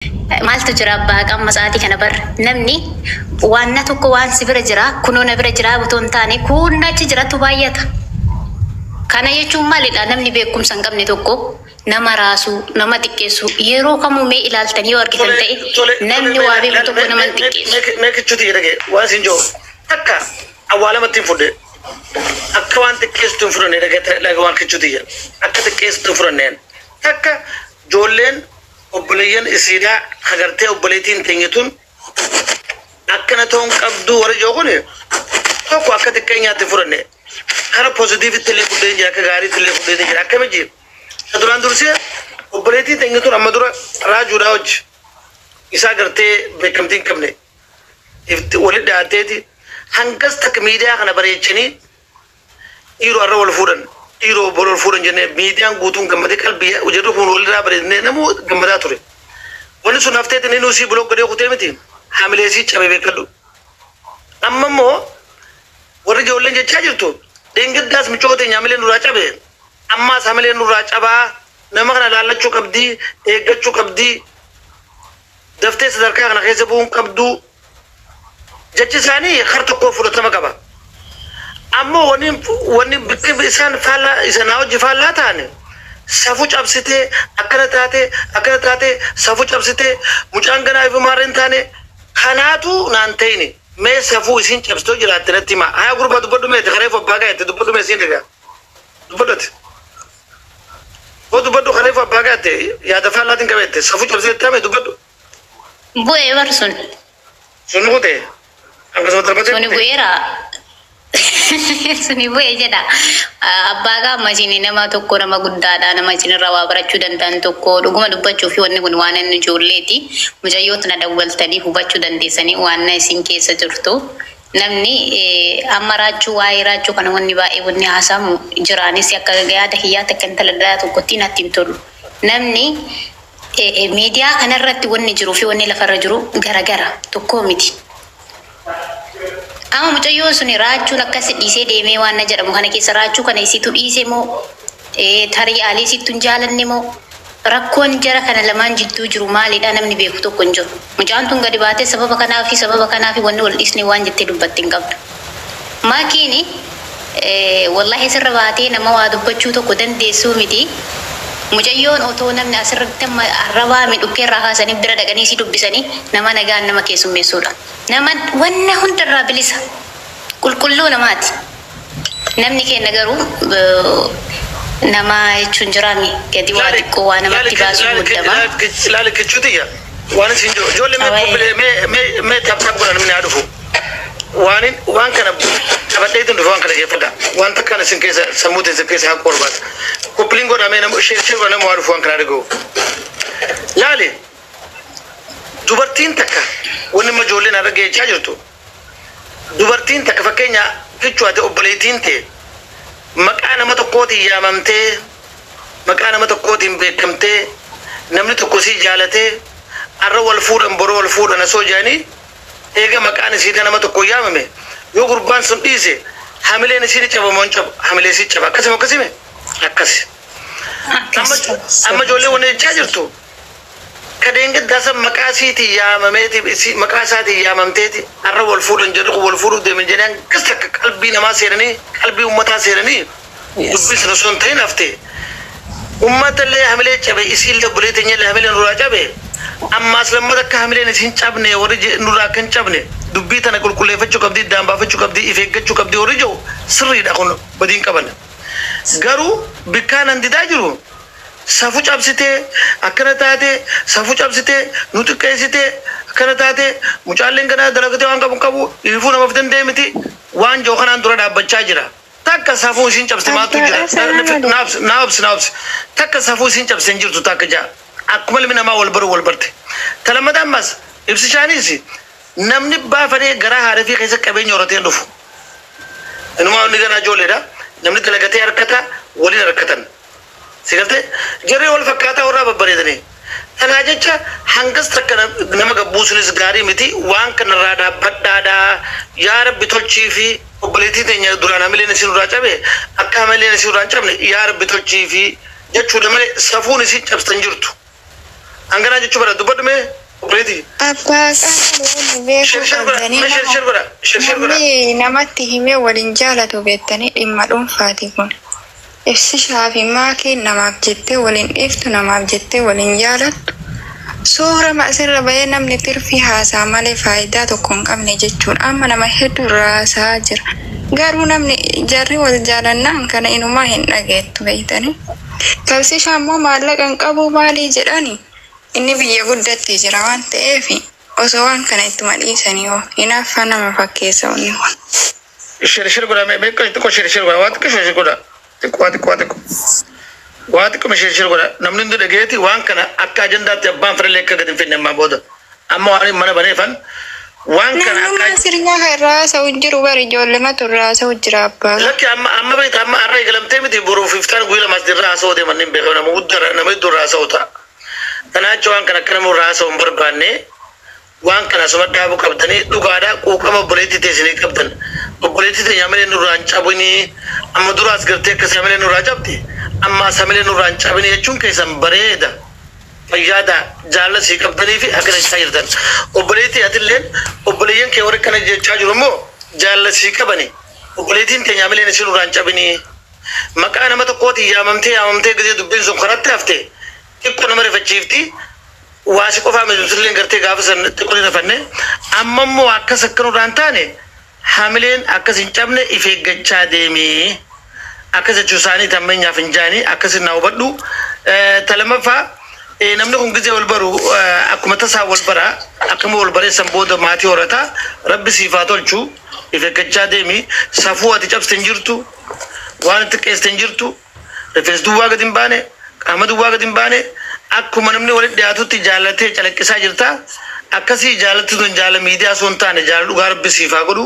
maal tu jira abbaa qamma sa'aatii kana bar namni waan tokko waan si bira jira kunoo na bira jira butoon taane kun achi jiratu baay'ata. Kana jechuun maalidha namni beekumsa hin qabne tokko nama raasu nama xiqqeessu yeroo kamuu mee ilaaltanii yoo argitan ta'e namni waa beeku tokko nama xiqqeessu. Meekichuuti jedhage waan isin jiru akka awwaalamatti hin fudhe akka waan xiqqeessitu hin fudhanne dhaga waan kichuuti jedha akka xiqqeessitu hin fudhanneen akka ijoolleen obboleeyyan isiidhaa agartee obboleettiin teenyatuun akkana ta'uun qabdu warri jiru kun tokko akka xiqqeenyaatti hin fudhanne kara poozitiivitti illee fudheen jira akka gaariitti illee fudheen jira akkami jiru. Duraan dursee obboleettiin teenyatuun amma dura raajuudhaa hojii isaa agartee beekamtii hin qabne walitti dhiyaateeti hangas takka miidiyaa kana bareechanii dhiiroo irra wal fuudhan dhiiroo wal fuudhan jennee miidiyaan guutuun gammadee qalbii hojjetu kun walirraa bareednee namuu gammadaa ture. Wanni sun hafteeti inni nuusii buloo godhee kutee miti haamileesii cabee beekadhu. Amma immoo warri ijoolleen jechaa jirtu dheengaddaas micootee haamilee nurraa cabee ammaas haamilee nurraa cabaa nama kana laallachuu qabdii eeggachuu qabdii daftee sadarkaa kana keessa bu'uun qabduu jechi isaanii har tokko fudhatama qaba. Ammoo wanni bitti isaan faallaa isaan hojii faallaa ta'an safuu cabsitee akkana taate safuu cabsitee mucaan ganaa ifu maarreen taane kanaatu naan ta'ini mee safuu isin cabsitoo jiraatte natti himaa haa gurbaa dubbadhu meeti kareef abbaa gaa'ette dubbadhu mee isin dhigaa dubbadhate dubbadhu kareef abbaa gaa'ette yaada faallaatiin qabeette safuu cabsitee taame dubbadhu. Bu'ee barsun. Sun kutee akkasuma darbatee. Suni bu'eera. Suni bu'ee jedha. Abbaa gaamma isin nama tokko nama guddaadha nama isinirraa waa barachuu danda'an tokko dhuguma dubbachuu fi wanni kun waan inni ijoolleeti mucayyoota na dawwaltanii hubachuu dandeessanii waan isin keessa jirtu. Namni amma raachuu waa'ee raachuu kana wanni baay'ee wanni haasamu jiraanis akka yaada hiyyaata akka intala dhalaa tokkotti natti hin tolu. Namni miidiyaa kanarratti wanni jiruu fi wanni lafarra jiru garagara tokko miti. Amma mucayyoo suni raachuun akkasi dhiisee deemee waan na jedhamu kana keessa raachuu kana isitu dhiise moo tarii aalii isittu hin jaalanne moo rakkoon jara kana lamaan jidduu jiru maalidha namni beeku tokko hin jiru. Mucaan tun gadi baatee sababa kanaa fi wanni wal dhiisne waan jettee dubbatti hin qabdu. Maakiini wallahi sirra baatee nama waa dubbachuu tokko dandeessuu miti. Mucayyoon otoo namni asirratti arrabaa midhukkee irraa kaasanii bira dhaqanii si dubbisanii nama nagaan nama keessummeessuudha. Nama wanna hundarraa bilisa qulqulluu namaati. Namni keenya garuu nama jechuun jiraami gadi waa xiqqoo waa namatti baasuu muddama. Ilaali kichuutiyya waan isin jiru ijoollee mee taphata godhan namni haa dhufu. Waan kana taphatteetu dhufu waan kana jeeffadha. Waan takkaan isin keessa sammuu teessa keessa haa qorbaata. Koppliin godhamee nama shirba nama waa dhufu waan kana dhaga'u. Laali dubartiin takka wanni ma ijoolleen har'a geechaa jirtu. Dubartiin takka fakkeenya kichuu ati obboleettiin ta'e maqaa nama tokkootiin yaamamtee maqaa nama tokkootiin beekamtee namni tokko sii jaalatee har'a wal fuudhan boroo wal fuudhan asoo jaanii eega maqaan isii nama tokko yaamame yoo gurbaan sun dhiise hamileen isii cabamoo hin cabu hamilee isii caba akkasime akkasi. Amma ijoollee wanni jechaa jirtu kadeen gaddaasa maqaa isiitiin yaamameeti maqaa isaatiin yaamamteeti har'a wal fuudhan jedhu wal fuudhuuf deeman jedhan akkas takka qalbii namaa seenanii qalbii uummataa seenanii dubbii sana osoo hin ta'in haftee uummata illee hamilee cabe isiillee obboleettiin illee hamilee nurraa cabe ammaas lammata akka hamileen isin cabne warri nurraa kan cabne dubbii tana qulqulleeffachuu qabdii iddaan baafachuu qabdii if eeggachuu qabdii warri jiru sirriidha kun badiin qaban. Garuu bikkaan handidaa jiru safuu cabsitee akkana taate safuu cabsitee nu xiqqeessitee akkana taate mucaalleen kana dalagatee waan qabu ifuu namaaf danda'e miti waan jiru kanaan dura dhaabbachaa jira. Takka safuu isin cabsite maatu jira naabsi takka safuu isin cabsite hin jirtu takka jaa. Akkuma ilmi namaa wal baru wal barte. Talamada ammas ibsishaanis namni baafadee garaa haadha fi keessa qabeenya horatee dhufu. Inumaa inni ganaa ijoolleedha. Namni dalagatee harkata waliin harkatan. Sigaltee jarree wal fakkaataa warraa babbareedanii. Kanaa jecha hangas takka nama gabbuu sunis gaarii miti waan kanarraa dhaabbadhaadhaa yaa rabbi tolchii fi obboleettii teenya duraan hamileen isin irraa cabe akka hamileen isin irraa hin cabne yaa rabbi tolchii fi jechuudha malee safuun isin cabstan jirtu. أنغنا جتشو برا دبر مي بريدي أبا كان بيكو قدني نمتي همي ولنجالة بيتني إما فاتيكون إفسي شافي ماكي نماب جتة ولن إفتو نماب جتة ولنجالة سورة مأسر بيان نمني ترفيها سامالي فايدة تكون قبل جتشون أما نمهدو راسا جر قارو نمني جاري والجالنا كان إنو ما هنقيت بيتني كالسي شامو مالك أنقبو بالي جراني إني بيا قدتي جراوان تأفي وسوان كان إتمالي سنيو إنا فانا مفاكيسا ونيوان شير قولا ميكو تكو شير قولا واتكو شير قولا واتكو شير قولا نمنين دو دقيتي وان كان أكا جندا تبان فرليكا قدن في النما بودا أما واني منا بني فان وان كان أكا سرنا الراسة وجرو باري جولما الراسة وجرابا لكي أما بيت أما أرأي قلم تيمتي برو فيفتان قويلة مصدر الراسة ودي منين بيخونا مودر نميدو الراسة وطا تناچو وان كان كنمو الراسة ومبرباني وان كان سمت دابو كبتني دوغادا كوكما بوليتي تيسني كبتن بوليتي تي يامل نوران چابني اما دراس کرتے کس يامل نورا چابتي اما سامل نوران چابني يچون كيسم بريدا فيادا جال سي كبتني في اگر شايردن وبوليتي اتلين وبولين كي وركن جاجرمو جال سي كبني وبوليتين تي يامل نوران چابني مكان ما تقوتي ياممتي گدي دبين سو خرات تافتي كيف نمر فچيفتي واسي قفا مجلسلين کرتے غافسن تقولي نفنه اما مو اكس كنو رانتاني حاملين اكس انچبنه افيگچا ديمي اكس جوساني تمنيا فنجاني اكس ناوبدو تلمفا نمنه كنجي والبرو اكما تسا والبرا اكما والبري سمبود ماتي ورتا رب صفاتولچو افيگچا ديمي صفوه تجب سنجرتو وان تكيس تنجرتو رفس دوا غدين بانه احمد دوا غدين بانه akkuma namni walitti dhiyaatutti jaalatee calaqqisaa jirta akkasii jaalatti tun jaala miidiyaa sun taane jaala dhugaa rabbi siifaa godhu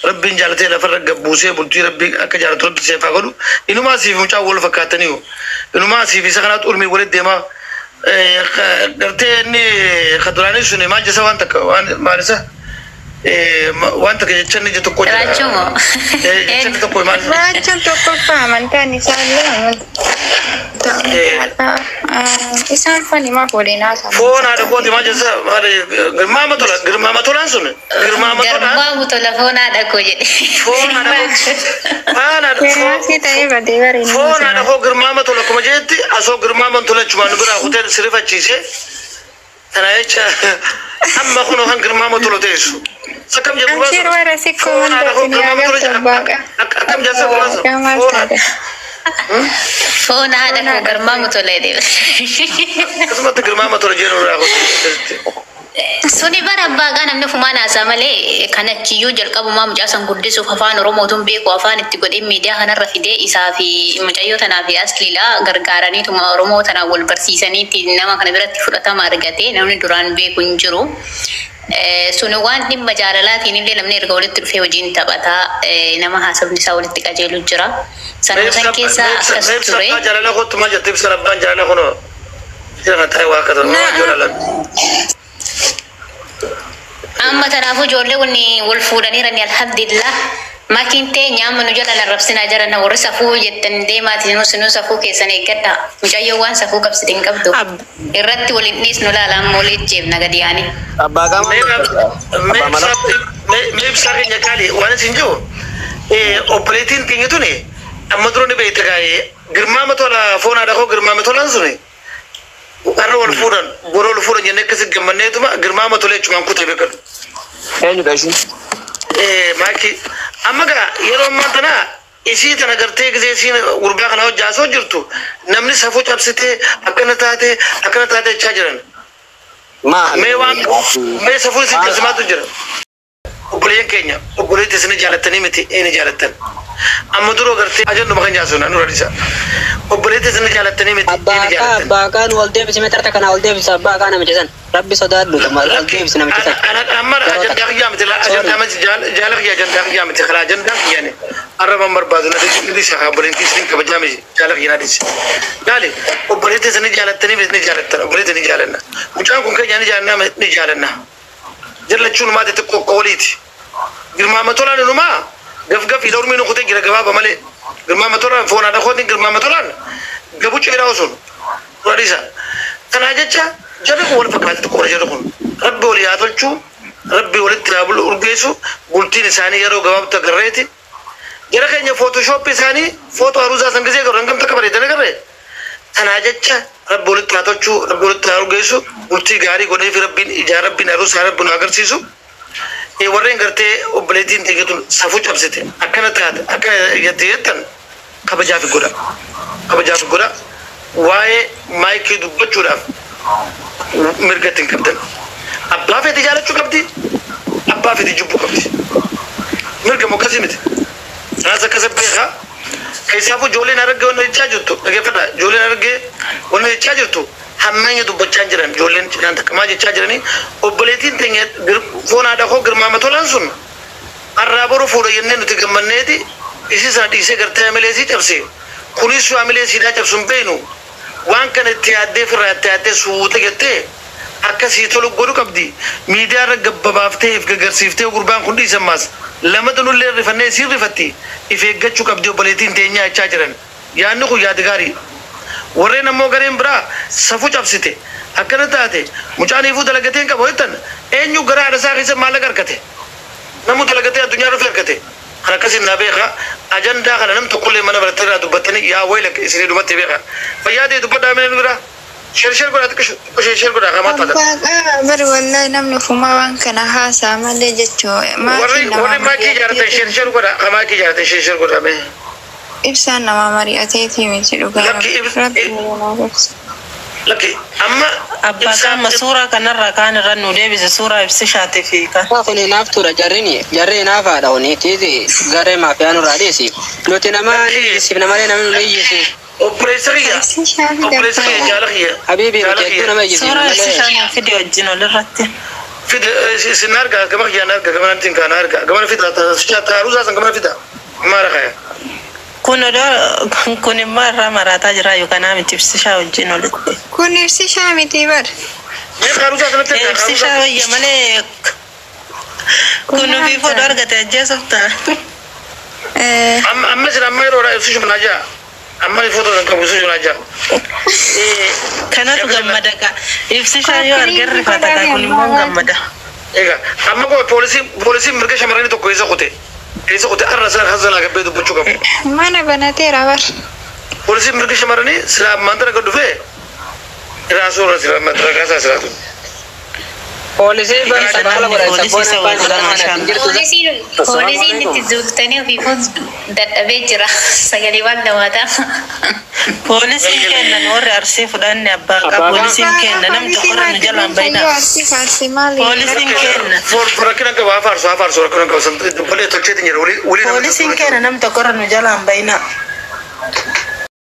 rabbiin jaalatee lafarra gabbuusee bultii rabbi akka jaalatu rabbi siifaa godhu inumaa siif mucaa wal fakkaataniiru inumaa siif isa kanaatu urmii walitti deemaa gartee inni kaduraanii sun maal jesa waan takka waan maalisa waan takka jechanni je tokko jira Rachumo. jechanni tokko maal Racun tokko faamantaan isaallee isaan fani ma fuudhinaa sana. foon haadha kooti maal jesa girmaa matolaan sun girmaa matolaan Garbaa mutola foonaa dhaqoo jedhe. foon haadha kooti maan haadha Kiraasii ta'ee badee bareedina foon sana. haadha koo girmaa matola kuma jeetti asoo girmaa matola chumaan biraa kutee sirifachiise tana jecha amma kunoo kan girmaa matola teessu sakam jedhu Anshir warra sikkoo wanta isin agartu baaqa. akkam jessa Baaqa maal taate? Foon haadha koo garbaa mutola jedhe. akkasumatti girmaa matola jedhu biraa kutee Suni bara abbaa namni fumaan haasaa malee kanachiyyuu jalqabumaa mucaa san guddisuuf afaan Oromootuun beeku afaan itti godhee miidiyaa kanarra fidee isaa fi mucayyoo tanaa fi asliilaa gargaaraniituma Oromoo tanaa wal barsiisaniitti nama kana biratti fudhatama argatee namni duraan beeku hin jiru. Suni waan dhimma jaalalaatiin illee namni erga walitti dhufee hojiin taphataa nama haasofni isaa walitti qajeelu jira. Sanuusan keessaa akkas ture. jaalala kootu maal jette ibsa abbaan jaalala kunoo jira ta'e waa akka ta'u waan joolalame Amma tanaafuu ijoollee wanni wal fuudhaniirani alhamdulillah. Makiintee nyaama nu jala narrabsinaa jiran warri safuu jettan deemaati sinuu safuu keessan eeggadha. Mucayyoo waan safuu qabsitin qabdu. Irratti waliin dhiisnu laala amma walii jeebna gadi yaani. Abbaa qaama. mee ibsaa keenya qaali waan isin jiru obboleettiin keenya tuni amma dura ni beekte gaa'ee girmaa matola foon haadha koo girmaa matolaan suni warra wal fuudhan bora wal fuudhan jennee akkasi gammanneetuma girmaa matola jechumaan kutee beekanu. Eenyudha isheen? Maaki amma gaa yeroo ammaa tana isii tana gartee gisee isiin gurbaa kana hojjaasoo jirtu namni safuu cabsitee akkana taate jechaa jiran. Mee safuu isin cabsimaatu jira. Obboleen keenya obboleetti isin jaalattanii miti een jaalattan. Amma duroo gartee ajanduma kan jaasuna nura dhisa. Obboleetti isin jaalattanii miti een jaalattan. Abbaa kaan wal deebisi meetarta kana wal deebisa abbaa kaan namicha san rabbi sodaadhu wal deebisi namicha san. Amma ajandaa kiyyaa miti ajandaa miti jaala kiyyaa ajandaa kiyyaa miti karaa ajandaa kiyyaani arraban barbaadu na dhisa obboleetti isin kabajaa miti jaala kiyyaa dhisa. Gaali obboleetti isin jaalattanii miti ni jaalattan obboleetti ni jaalanna. Mucaan kun keenya ni jaalanna. Jallachuun maati xiqqoo qooliiti. Girmaa matolaan inumaa gaf idormi nu kutee gira gabaaba malee. Girmaa matolaan foon haadha kootiin girmaa matolaan gabucha jedhaa sun. Radisa. Kanaa jecha جرب ولا فكرت تقول جربون ربي ولي هاتلشو ربي ولي تقابل أرجيسو قلتي لساني يرو جواب تقريتي جرا كأني فوتوشوب ثاني فوتو أروزا سنجزي كرنكم تكبري تنكره أنا أجتش ربي ولي تهاتلشو ربي ولي تهارجيسو قلتي غاري قولي في ربي إجارة ربي نروس هرب بناقر سيسو ये वर्रें करते वो बलेतीन थे कि तुम सफुच अब से थे अक्कन था अक्कन ये थे तन कब जा फिर वाये माइक की दुब्बत चुरा मिर्गतिंग करते अब बाफे तिजारत चुका दी अब बाफे तिजुब्बु कब दी मिर्ग मुकसी में थे राजा कसब बेखा कैसे आपको जोले नरक गए उन्हें इच्छा जुटो लगे पता जोले नरक गए उन्हें इच्छा जुटो हमें ये दुब्बत चांजरन जोले चांद कमाज इच्छा जरनी वो बलेतीन थे ये फोन आटा को गर्मा में थोड़ा सुन अर्राबोरो फोड़े ये ने नुति गमने थी इसी साथ इसे करते हैं मिले सी जब से पुलिस वाले मिले सीधा जब सुन पे नु वहाँ कने त्यादे फिर त्यादे सूते कहते अक्का सीधे लोग गुरु कब दी मीडिया रग बाफ्ते इफ़ सिफ्ते गुरबान खुंडी समास लम्बे तो नुल्ले रिफने सिर रिफती इफ़ एक गच्चू कब दियो बलेतीन तेन्या अच्छा चरन यार नु को यादगारी वर्रे नमो करें ब्रा सफुच अब सीते अक्का न ताते मुचानी फूट लगते हैं कब होतन एन्यू गरा रसा किसे माला कर कते नमो तो लगते हैं दुनिया रो फिर कते أنا كسر نبيخا أجندة أنا نم تقول لي ما نبغى ترى دبتني يا ويلك إسرائيل دبت تبيخا فيادي دبت من الغرا شر كذا شر كذا كمان هذا بر والله نم نفهم وان كان هاسا ما لجتشو ما وري ما كي جارته شر كذا كمان كي جارته شر كذا به إبسان نما مري أتيتي من سلوكه لكن أما أبا كان مسورة كان الركان رنو ده بس سورة بسشات فيك. فاني نافتورة جرني نافع داوني تيجي جري ما فيانو راديسي. لو تنام يسيب نماري نمو ليجي. أوبريسرية جالخية. حبيبي كده ما يجي. سورة بسشان فيديو جنو للرتين. في سنارك كمان خيانارك كمان تنكانارك كمان في تاروزا كمان في تا ما رخيا. كوني مرة تاجر يوكنا متبسشة وجينو لتي. كوني بسشة متبر. بسشة ويا ملك. كونو في فدار كتاجي سبتا. أما مثلا أما يروح يفسش من أجا. أما يفوتوا كم يفسش من أجا. كنا تجمدك. يفسشة يوارجر فتاة كوني مون جمدا. إيجا أما كو بوليسي مركز شمرني تو كويسة خوته. كيسة خوته الرسالة خزانة كبيرة بتشوكم. ما أنا بناتي رابر. بوليسي مركز شمرني سلام مانترا كدوفه. راسو سلام مانترا كاسا سلام. Polisi bang sabala polisi ini tizultani fi fuz databejra sagali wanda wata polisi kenna nor arsif dan abba polisi kenna nam tokoran jalan baina polisi kenna forakina ka wafar so rakina ka sant bole to chetin yeri uli polisi kenna nam tokoran jalan baina